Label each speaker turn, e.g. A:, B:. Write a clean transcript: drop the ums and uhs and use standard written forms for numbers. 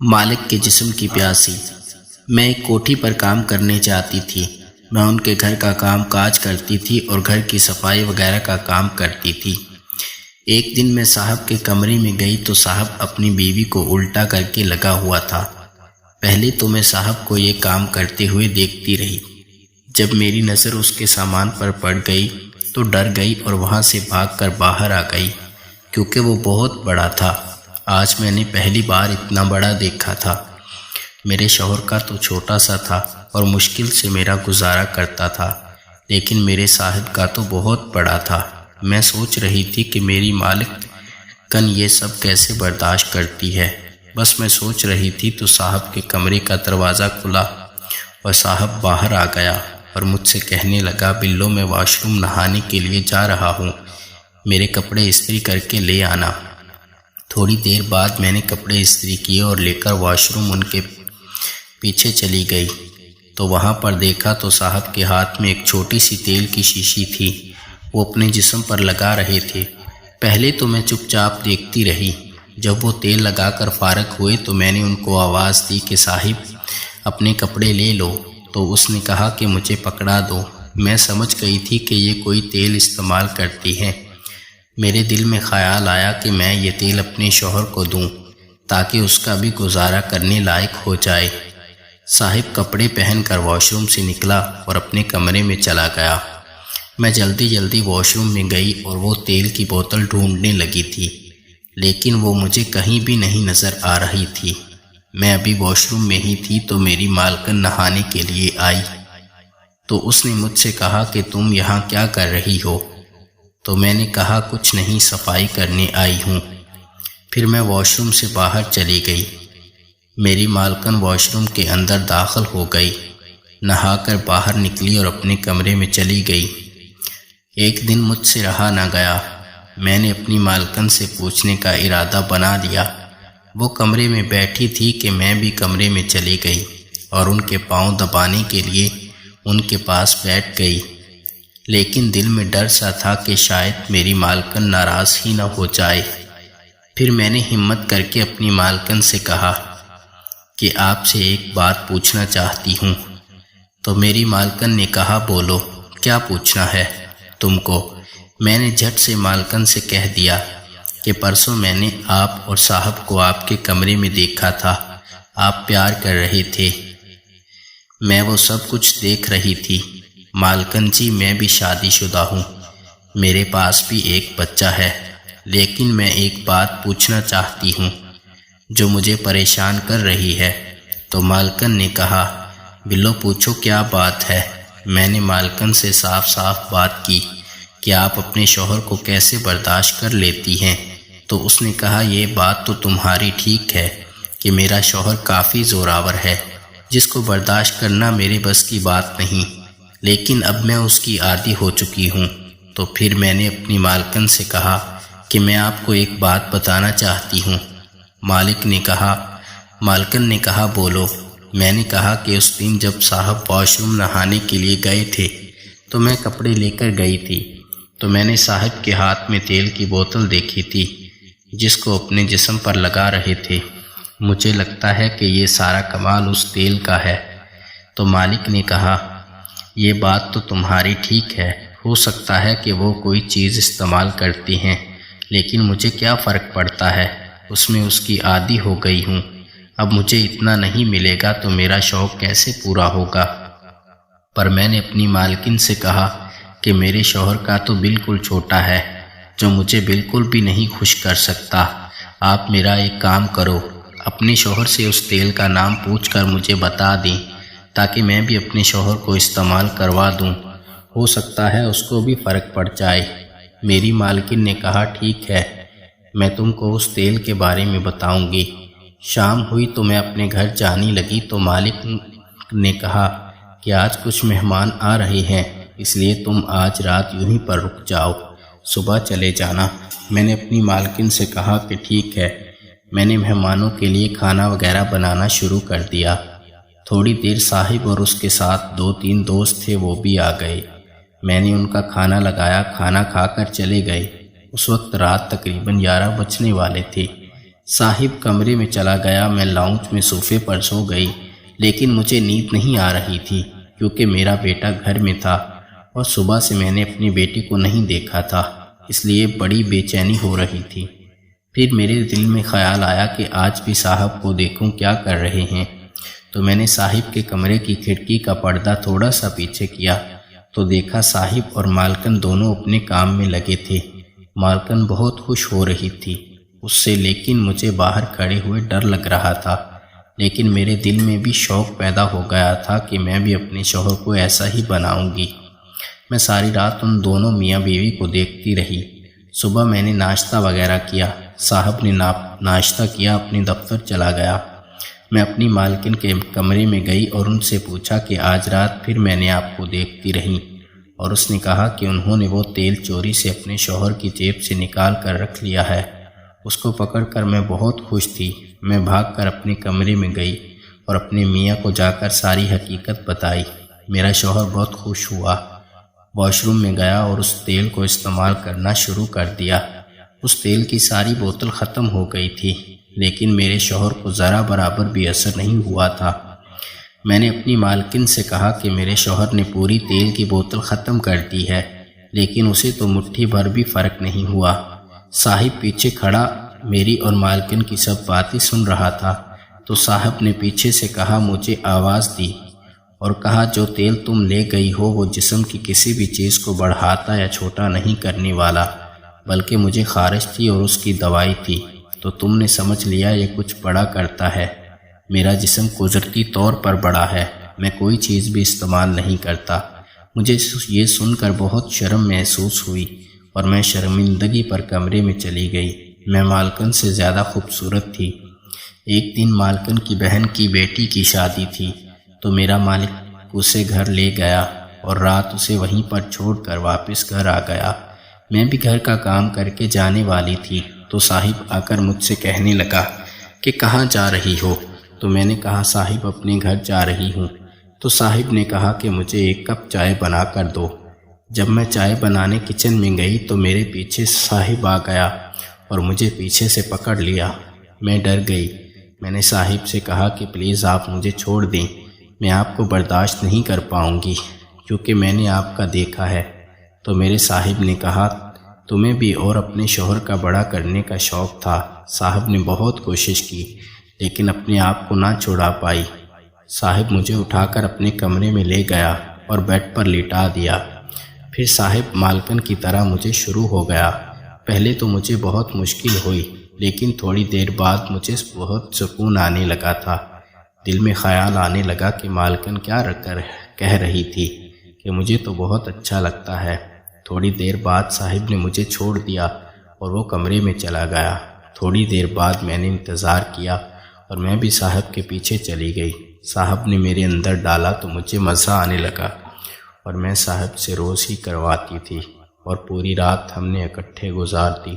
A: مالک کے جسم کی پیاسی۔ میں ایک کوٹھی پر کام کرنے جاتی تھی۔ میں ان کے گھر کا کام کاج کرتی تھی اور گھر کی صفائی وغیرہ کا کام کرتی تھی۔ ایک دن میں صاحب کے کمرے میں گئی تو صاحب اپنی بیوی کو الٹا کر کے لگا ہوا تھا۔ پہلے تو میں صاحب کو یہ کام کرتے ہوئے دیکھتی رہی۔ جب میری نظر اس کے سامان پر پڑ گئی تو ڈر گئی اور وہاں سے بھاگ کر باہر آ گئی، کیونکہ وہ بہت بڑا تھا۔ آج میں نے پہلی بار اتنا بڑا دیکھا تھا۔ میرے شوہر کا تو چھوٹا سا تھا اور مشکل سے میرا گزارا کرتا تھا، لیکن میرے صاحب کا تو بہت بڑا تھا۔ میں سوچ رہی تھی کہ میری مالکن یہ سب کیسے برداشت کرتی ہے۔ بس میں سوچ رہی تھی تو صاحب کے کمرے کا دروازہ کھلا اور صاحب باہر آ گیا اور مجھ سے کہنے لگا، بلو میں واش روم نہانے کے لیے جا رہا ہوں، میرے کپڑے استری کر کے لے آنا۔ تھوڑی دیر بعد میں نے کپڑے استری کیے اور لے کر واش روم ان کے پیچھے چلی گئی تو وہاں پر دیکھا تو صاحب کے ہاتھ میں ایک چھوٹی سی تیل کی شیشی تھی۔ وہ اپنے جسم پر لگا رہے تھے۔ پہلے تو میں چپ چاپ دیکھتی رہی۔ جب وہ تیل لگا کر فارغ ہوئے تو میں نے ان کو آواز دی کہ صاحب اپنے کپڑے لے لو، تو اس نے کہا کہ مجھے پکڑا دو۔ میں سمجھ گئی تھی کہ یہ کوئی تیل استعمال کرتی ہیں۔ میرے دل میں خیال آیا کہ میں یہ تیل اپنے شوہر کو دوں تاکہ اس کا بھی گزارا کرنے لائق ہو جائے۔ صاحب کپڑے پہن کر واش روم سے نکلا اور اپنے کمرے میں چلا گیا۔ میں جلدی جلدی واش روم میں گئی اور وہ تیل کی بوتل ڈھونڈنے لگی تھی، لیکن وہ مجھے کہیں بھی نہیں نظر آ رہی تھی۔ میں ابھی واش روم میں ہی تھی تو میری مالکن نہانے کے لیے آئی تو اس نے مجھ سے کہا کہ تم یہاں کیا کر رہی ہو؟ تو میں نے کہا کچھ نہیں، صفائی کرنے آئی ہوں۔ پھر میں واش روم سے باہر چلی گئی۔ میری مالکن واش روم کے اندر داخل ہو گئی، نہا کر باہر نکلی اور اپنے کمرے میں چلی گئی۔ ایک دن مجھ سے رہا نہ گیا۔ میں نے اپنی مالکن سے پوچھنے کا ارادہ بنا لیا۔ وہ کمرے میں بیٹھی تھی کہ میں بھی کمرے میں چلی گئی اور ان کے پاؤں دبانے کے لیے ان کے پاس بیٹھ گئی، لیکن دل میں ڈر سا تھا کہ شاید میری مالکن ناراض ہی نہ ہو جائے۔ پھر میں نے ہمت کر کے اپنی مالکن سے کہا کہ آپ سے ایک بات پوچھنا چاہتی ہوں۔ تو میری مالکن نے کہا، بولو، کیا پوچھنا ہے تم کو؟ میں نے جھٹ سے مالکن سے کہہ دیا کہ پرسوں میں نے آپ اور صاحب کو آپ کے کمرے میں دیکھا تھا، آپ پیار کر رہے تھے۔ میں وہ سب کچھ دیکھ رہی تھی۔ مالکن جی، میں بھی شادی شدہ ہوں، میرے پاس بھی ایک بچہ ہے، لیکن میں ایک بات پوچھنا چاہتی ہوں جو مجھے پریشان کر رہی ہے۔ تو مالکن نے کہا، بلو پوچھو، کیا بات ہے؟ میں نے مالکن سے صاف صاف بات کی کہ آپ اپنے شوہر کو کیسے برداشت کر لیتی ہیں۔ تو اس نے کہا، یہ بات تو تمہاری ٹھیک ہے کہ میرا شوہر کافی زوراور ہے، جس کو برداشت کرنا میرے بس کی بات نہیں، لیکن اب میں اس کی عادی ہو چکی ہوں۔ تو پھر میں نے اپنی مالکن سے کہا کہ میں آپ کو ایک بات بتانا چاہتی ہوں۔ مالکن نے کہا، بولو۔ میں نے کہا کہ اس دن جب صاحب واش روم نہانے کے لیے گئے تھے تو میں کپڑے لے کر گئی تھی، تو میں نے صاحب کے ہاتھ میں تیل کی بوتل دیکھی تھی جس کو اپنے جسم پر لگا رہے تھے۔ مجھے لگتا ہے کہ یہ سارا کمال اس تیل کا ہے۔ تو مالک نے کہا، یہ بات تو تمہاری ٹھیک ہے، ہو سکتا ہے کہ وہ کوئی چیز استعمال کرتی ہیں، لیکن مجھے کیا فرق پڑتا ہے، اس میں اس کی عادی ہو گئی ہوں۔ اب مجھے اتنا نہیں ملے گا تو میرا شوق کیسے پورا ہوگا؟ پر میں نے اپنی مالکن سے کہا کہ میرے شوہر کا تو بالکل چھوٹا ہے، جو مجھے بالکل بھی نہیں خوش کر سکتا۔ آپ میرا ایک کام کرو، اپنے شوہر سے اس تیل کا نام پوچھ کر مجھے بتا دیں تاکہ میں بھی اپنے شوہر کو استعمال کروا دوں، ہو سکتا ہے اس کو بھی فرق پڑ جائے۔ میری مالکن نے کہا، ٹھیک ہے، میں تم کو اس تیل کے بارے میں بتاؤں گی۔ شام ہوئی تو میں اپنے گھر جانے لگی تو مالک نے کہا کہ آج کچھ مہمان آ رہے ہیں، اس لیے تم آج رات یہیں پر رک جاؤ، صبح چلے جانا۔ میں نے اپنی مالکن سے کہا کہ ٹھیک ہے۔ میں نے مہمانوں کے لیے کھانا وغیرہ بنانا شروع کر دیا۔ تھوڑی دیر صاحب اور اس کے ساتھ 2-3 دوست تھے، وہ بھی آ گئے۔ میں نے ان کا کھانا لگایا، کھانا کھا کر چلے گئے۔ اس وقت رات تقریباً 11 بجنے والے تھے۔ صاحب کمرے میں چلا گیا۔ میں لاؤنج میں صوفے پر سو گئی، لیکن مجھے نیند نہیں آ رہی تھی کیونکہ میرا بیٹا گھر میں تھا اور صبح سے میں نے اپنی بیٹی کو نہیں دیکھا تھا، اس لیے بڑی بے چینی ہو رہی تھی۔ پھر میرے دل میں خیال آیا کہ آج بھی صاحب کو دیکھوں کیا کر رہے ہیں، تو میں نے صاحب کے کمرے کی کھڑکی کا پردہ تھوڑا سا پیچھے کیا تو دیکھا صاحب اور مالکن دونوں اپنے کام میں لگے تھے۔ مالکن بہت خوش ہو رہی تھی اس سے، لیکن مجھے باہر کھڑے ہوئے ڈر لگ رہا تھا، لیکن میرے دل میں بھی شوق پیدا ہو گیا تھا کہ میں بھی اپنے شوہر کو ایسا ہی بناؤں گی۔ میں ساری رات ان دونوں میاں بیوی کو دیکھتی رہی۔ صبح میں نے ناشتہ وغیرہ کیا، صاحب نے ناشتہ کیا، اپنے دفتر چلا گیا۔ میں اپنی مالکن کے کمرے میں گئی اور ان سے پوچھا کہ آج رات پھر میں نے آپ کو دیکھتی رہی، اور اس نے کہا کہ انہوں نے وہ تیل چوری سے اپنے شوہر کی جیب سے نکال کر رکھ لیا ہے۔ اس کو پکڑ کر میں بہت خوش تھی۔ میں بھاگ کر اپنے کمرے میں گئی اور اپنے میاں کو جا کر ساری حقیقت بتائی۔ میرا شوہر بہت خوش ہوا، واش روم میں گیا اور اس تیل کو استعمال کرنا شروع کر دیا۔ اس تیل کی ساری بوتل ختم ہو گئی تھی، لیکن میرے شوہر کو ذرا برابر بھی اثر نہیں ہوا تھا۔ میں نے اپنی مالکن سے کہا کہ میرے شوہر نے پوری تیل کی بوتل ختم کر دی ہے، لیکن اسے تو مٹھی بھر بھی فرق نہیں ہوا۔ صاحب پیچھے کھڑا میری اور مالکن کی سب باتیں سن رہا تھا، تو صاحب نے پیچھے سے کہا، مجھے آواز دی اور کہا، جو تیل تم لے گئی ہو وہ جسم کی کسی بھی چیز کو بڑھاتا یا چھوٹا نہیں کرنے والا، بلکہ مجھے خارش تھی اور اس کی دوائی تھی، تو تم نے سمجھ لیا یہ کچھ بڑا کرتا ہے۔ میرا جسم قدرتی طور پر بڑا ہے، میں کوئی چیز بھی استعمال نہیں کرتا۔ مجھے یہ سن کر بہت شرم محسوس ہوئی اور میں شرمندگی پر کمرے میں چلی گئی۔ میں مالکن سے زیادہ خوبصورت تھی۔ ایک دن مالکن کی بہن کی بیٹی کی شادی تھی، تو میرا مالک اسے گھر لے گیا اور رات اسے وہیں پر چھوڑ کر واپس گھر آ گیا۔ میں بھی گھر کا کام کر کے جانے والی تھی، تو صاحب آ کر مجھ سے کہنے لگا کہ کہاں جا رہی ہو؟ تو میں نے کہا، صاحب اپنے گھر جا رہی ہوں۔ تو صاحب نے کہا کہ مجھے ایک کپ چائے بنا کر دو۔ جب میں چائے بنانے کچن میں گئی تو میرے پیچھے صاحب آ گیا اور مجھے پیچھے سے پکڑ لیا۔ میں ڈر گئی۔ میں نے صاحب سے کہا کہ پلیز آپ مجھے چھوڑ دیں، میں آپ کو برداشت نہیں کر پاؤں گی کیونکہ میں نے آپ کا دیکھا ہے۔ تو میرے صاحب نے کہا، تمہیں بھی اور اپنے شوہر کا بڑا کرنے کا شوق تھا۔ صاحب نے بہت کوشش کی لیکن اپنے آپ کو نہ چھڑا پائی۔ صاحب مجھے اٹھا کر اپنے کمرے میں لے گیا اور بیڈ پر لٹا دیا۔ پھر صاحب مالکن کی طرح مجھے شروع ہو گیا۔ پہلے تو مجھے بہت مشکل ہوئی، لیکن تھوڑی دیر بعد مجھے بہت سکون آنے لگا تھا۔ دل میں خیال آنے لگا کہ مالکن کیا کہہ رہی تھی کہ مجھے تو بہت اچھا لگتا ہے۔ تھوڑی دیر بعد صاحب نے مجھے چھوڑ دیا اور وہ کمرے میں چلا گیا۔ تھوڑی دیر بعد میں نے انتظار کیا اور میں بھی صاحب کے پیچھے چلی گئی۔ صاحب نے میرے اندر ڈالا تو مجھے مزہ آنے لگا اور میں صاحب سے روز ہی کرواتی تھی اور پوری رات ہم نے اکٹھے گزار دی۔